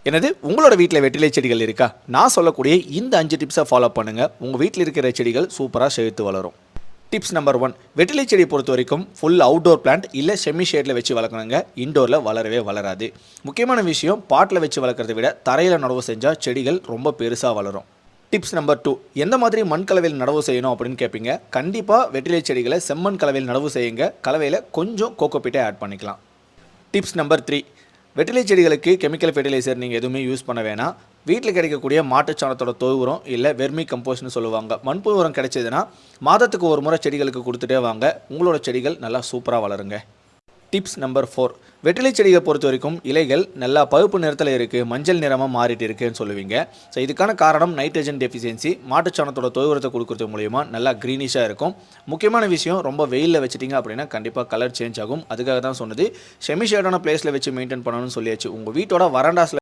எனது உங்களோட வீட்டில் வெற்றிலை செடிகள் இருக்கா? நான் சொல்லக்கூடிய இந்த 5 டிப்ஸை ஃபாலோ பண்ணுங்கள். உங்கள் வீட்டில் இருக்கிற செடிகள் சூப்பராக செழித்து வளரும். டிப்ஸ் நம்பர் 1, வெற்றிலை செடியை பொறுத்த வரைக்கும் ஃபுல் அவுட்டோர் பிளான்ட் இல்லை செமி ஷேடில் வச்சு வளர்க்கணுங்க. இன்டோரில் வளரவே வளராது. முக்கியமான விஷயம், பாட்டில் வச்சு வளர்க்குறத விட தரையில் நடவு செஞ்சால் செடிகள் ரொம்ப பெருசாக வளரும். டிப்ஸ் நம்பர் 2, எந்த மாதிரி மண் கலவையில் நடவு செய்யணும் அப்படின்னு கேட்பீங்க. கண்டிப்பாக வெற்றிலை செடிகளை செம்மண் கலவையில் நடவு செய்யுங்க. கலவையில் கொஞ்சம் கோகோபீட்டை ஆட் பண்ணிக்கலாம். டிப்ஸ் நம்பர் 3, வெற்றிலை செடிகளுக்கு கெமிக்கல் ஃபெர்டிலைசர் நீங்கள் எதுவுமே யூஸ் பண்ண வேணாம். வீட்டில் கிடைக்கக்கூடிய மாட்டுச்சாணத்தோட தொழு உரம் இல்லை வெர்மி கம்போஸ்ட்னு சொல்லுவாங்க. மண்புழு உரம் கிடைச்சதுன்னா மாதத்துக்கு ஒரு முறை செடிகளுக்கு கொடுத்துட்டே வாங்க. உங்களோட செடிகள் நல்லா சூப்பராக வளருங்க. டிப்ஸ் நம்பர் 4, வெற்றிலை செடியை பொறுத்த வரைக்கும் இலைகள் நல்லா பழுப்பு நிறத்தில் இருக்குது, மஞ்சள் நிறமாக மாறிட்டு இருக்குன்னு சொல்லுவீங்க. ஸோ இதுக்கான காரணம் நைட்ரஜன் டெஃபிஷியன்சி. மாட்டுச்சாணத்தோட தொழு உரத்தை கொடுக்கறது மூலிமா நல்லா க்ரீனிஷாக இருக்கும். முக்கியமான விஷயம், ரொம்ப வெயிலில் வச்சிட்டிங்க அப்படின்னா கண்டிப்பாக கலர் சேஞ்ச் ஆகும். அதுக்காக தான் சொன்னது. செமி ஷேடான பிளேஸில் வச்சு மெயின்டைன் பண்ணணும்னு சொல்லியாச்சு. உங்கள் வீட்டோட வராண்டாஸில்